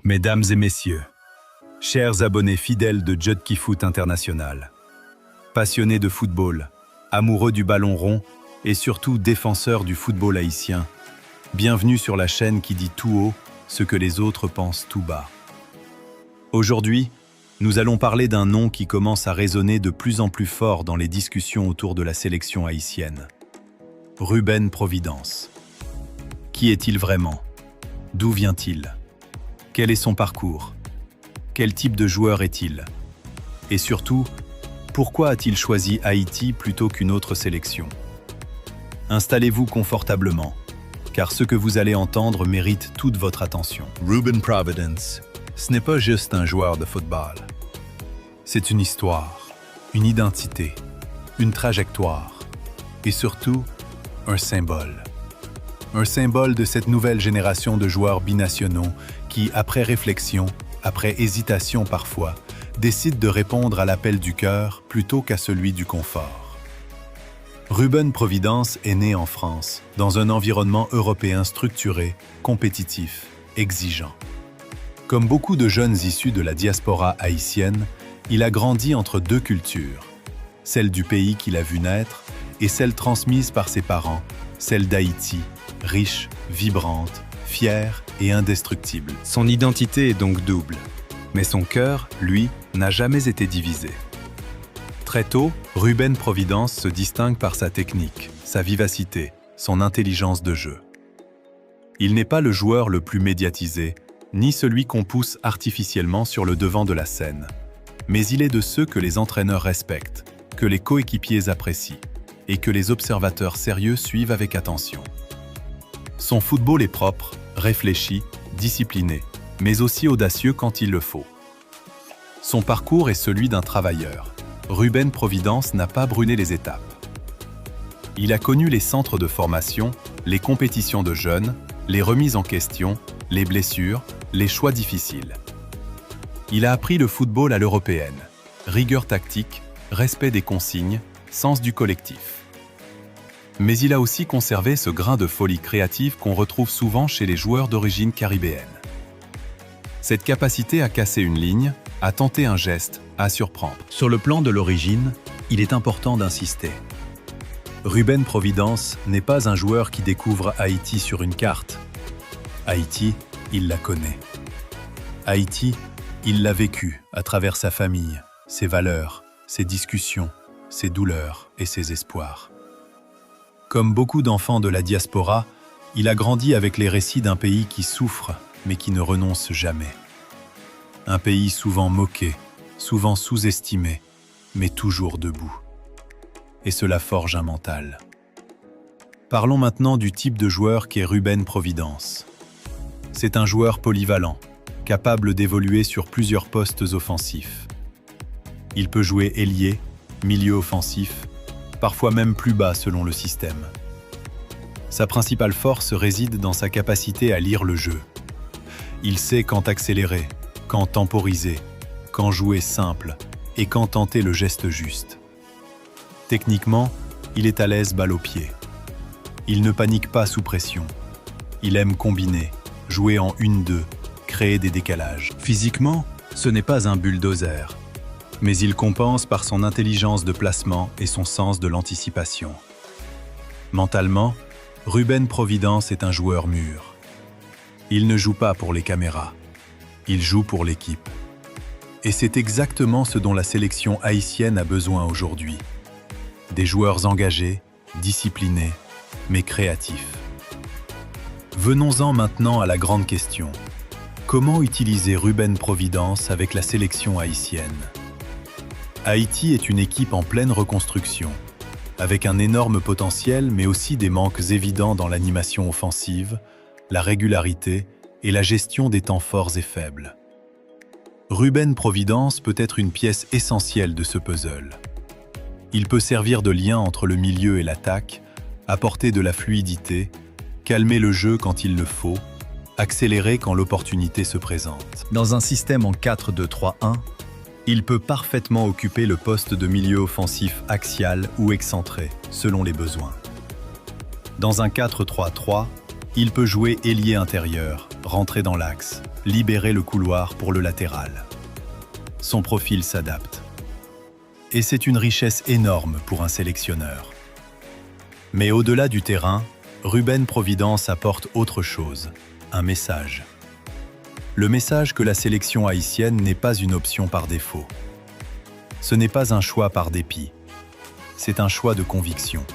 Mesdames et messieurs, chers abonnés fidèles de Judki Foot International, passionnés de football, amoureux du ballon rond et surtout défenseurs du football haïtien, bienvenue sur la chaîne qui dit tout haut ce que les autres pensent tout bas. Aujourd'hui, nous allons parler d'un nom qui commence à résonner de plus en plus fort dans les discussions autour de la sélection haïtienne. Ruben Providence. Qui est-il vraiment? D'où vient-il? Quel est son parcours? Quel type de joueur est-il? Et surtout, pourquoi a-t-il choisi Haïti plutôt qu'une autre sélection? Installez-vous confortablement, car ce que vous allez entendre mérite toute votre attention. Ruben Providence, ce n'est pas juste un joueur de football. C'est une histoire, une identité, une trajectoire, et surtout, un symbole. Un symbole de cette nouvelle génération de joueurs binationaux qui, après réflexion, après hésitation parfois, décident de répondre à l'appel du cœur plutôt qu'à celui du confort. Ruben Providence est né en France, dans un environnement européen structuré, compétitif, exigeant. Comme beaucoup de jeunes issus de la diaspora haïtienne, il a grandi entre deux cultures, celle du pays qu'il a vu naître et celle transmise par ses parents, celle d'Haïti, riche, vibrante, fière et indestructible. Son identité est donc double, mais son cœur, lui, n'a jamais été divisé. Très tôt, Ruben Providence se distingue par sa technique, sa vivacité, son intelligence de jeu. Il n'est pas le joueur le plus médiatisé, ni celui qu'on pousse artificiellement sur le devant de la scène, mais il est de ceux que les entraîneurs respectent, que les coéquipiers apprécient, et que les observateurs sérieux suivent avec attention. Son football est propre, réfléchi, discipliné, mais aussi audacieux quand il le faut. Son parcours est celui d'un travailleur. Ruben Providence n'a pas brûlé les étapes. Il a connu les centres de formation, les compétitions de jeunes, les remises en question, les blessures, les choix difficiles. Il a appris le football à l'européenne, rigueur tactique, respect des consignes, sens du collectif. Mais il a aussi conservé ce grain de folie créative qu'on retrouve souvent chez les joueurs d'origine caribéenne. Cette capacité à casser une ligne, à tenter un geste, à surprendre. Sur le plan de l'origine, il est important d'insister. Ruben Providence n'est pas un joueur qui découvre Haïti sur une carte. Haïti, il la connaît. Haïti, il l'a vécu à travers sa famille, ses valeurs, ses discussions, ses douleurs et ses espoirs. Comme beaucoup d'enfants de la diaspora, il a grandi avec les récits d'un pays qui souffre, mais qui ne renonce jamais. Un pays souvent moqué, souvent sous-estimé, mais toujours debout. Et cela forge un mental. Parlons maintenant du type de joueur qu'est Ruben Providence. C'est un joueur polyvalent, capable d'évoluer sur plusieurs postes offensifs. Il peut jouer ailier, milieu offensif, parfois même plus bas selon le système. Sa principale force réside dans sa capacité à lire le jeu. Il sait quand accélérer, quand temporiser, quand jouer simple et quand tenter le geste juste. Techniquement, il est à l'aise balle au pied. Il ne panique pas sous pression. Il aime combiner, jouer en 1-2, créer des décalages. Physiquement, ce n'est pas un bulldozer, mais il compense par son intelligence de placement et son sens de l'anticipation. Mentalement, Ruben Providence est un joueur mûr. Il ne joue pas pour les caméras, il joue pour l'équipe. Et c'est exactement ce dont la sélection haïtienne a besoin aujourd'hui. Des joueurs engagés, disciplinés, mais créatifs. Venons-en maintenant à la grande question. Comment utiliser Ruben Providence avec la sélection haïtienne? Haïti est une équipe en pleine reconstruction, avec un énorme potentiel mais aussi des manques évidents dans l'animation offensive, la régularité et la gestion des temps forts et faibles. Ruben Providence peut être une pièce essentielle de ce puzzle. Il peut servir de lien entre le milieu et l'attaque, apporter de la fluidité, calmer le jeu quand il le faut, accélérer quand l'opportunité se présente. Dans un système en 4-2-3-1, il peut parfaitement occuper le poste de milieu offensif axial ou excentré, selon les besoins. Dans un 4-3-3, il peut jouer ailier intérieur, rentrer dans l'axe, libérer le couloir pour le latéral. Son profil s'adapte. Et c'est une richesse énorme pour un sélectionneur. Mais au-delà du terrain, Ruben Providence apporte autre chose, un message. Le message que la sélection haïtienne n'est pas une option par défaut. Ce n'est pas un choix par dépit. C'est un choix de conviction.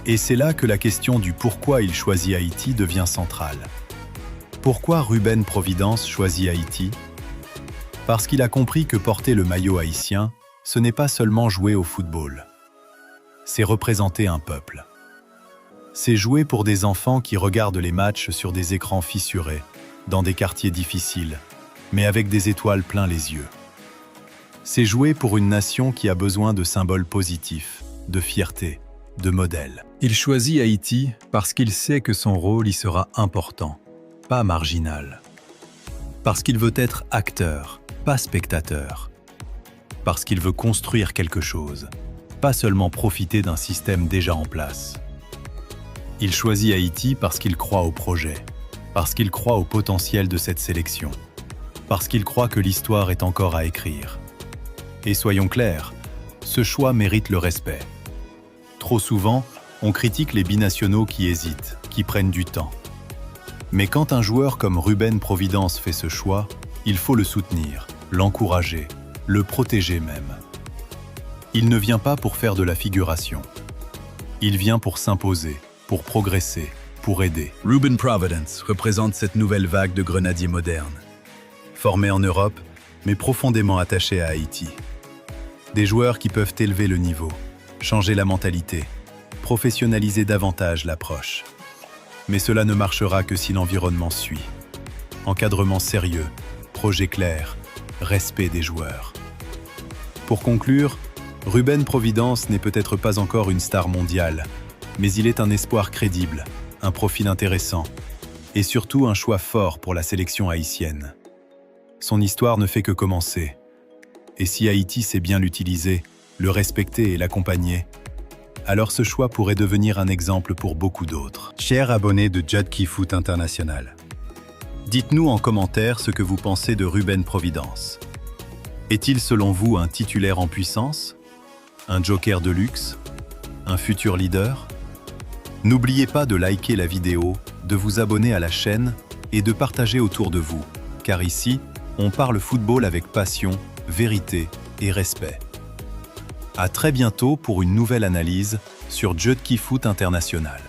Et c'est là que la question du pourquoi il choisit Haïti devient centrale. Pourquoi Ruben Providence choisit Haïti? Parce qu'il a compris que porter le maillot haïtien, ce n'est pas seulement jouer au football. C'est représenter un peuple. C'est jouer pour des enfants qui regardent les matchs sur des écrans fissurés, dans des quartiers difficiles, mais avec des étoiles plein les yeux. C'est jouer pour une nation qui a besoin de symboles positifs, de fierté, de modèles. Il choisit Haïti parce qu'il sait que son rôle y sera important, pas marginal. Parce qu'il veut être acteur, pas spectateur. Parce qu'il veut construire quelque chose, pas seulement profiter d'un système déjà en place. Il choisit Haïti parce qu'il croit au projet, parce qu'il croit au potentiel de cette sélection, parce qu'il croit que l'histoire est encore à écrire. Et soyons clairs, ce choix mérite le respect. Trop souvent, on critique les binationaux qui hésitent, qui prennent du temps. Mais quand un joueur comme Ruben Providence fait ce choix, il faut le soutenir, l'encourager, le protéger même. Il ne vient pas pour faire de la figuration. Il vient pour s'imposer, pour progresser, pour aider. Ruben Providence représente cette nouvelle vague de grenadiers modernes. Formés en Europe, mais profondément attachés à Haïti. Des joueurs qui peuvent élever le niveau, changer la mentalité, professionnaliser davantage l'approche. Mais cela ne marchera que si l'environnement suit. Encadrement sérieux, projet clair, respect des joueurs. Pour conclure, Ruben Providence n'est peut-être pas encore une star mondiale, mais il est un espoir crédible, un profil intéressant et surtout un choix fort pour la sélection haïtienne. Son histoire ne fait que commencer. Et si Haïti sait bien l'utiliser, le respecter et l'accompagner, alors ce choix pourrait devenir un exemple pour beaucoup d'autres. Chers abonnés de Judkey Foot International, dites-nous en commentaire ce que vous pensez de Ruben Providence. Est-il selon vous un titulaire en puissance? Un joker de luxe? Un futur leader? N'oubliez pas de liker la vidéo, de vous abonner à la chaîne et de partager autour de vous, car ici, on parle football avec passion, vérité et respect. À très bientôt pour une nouvelle analyse sur Judkey Foot International.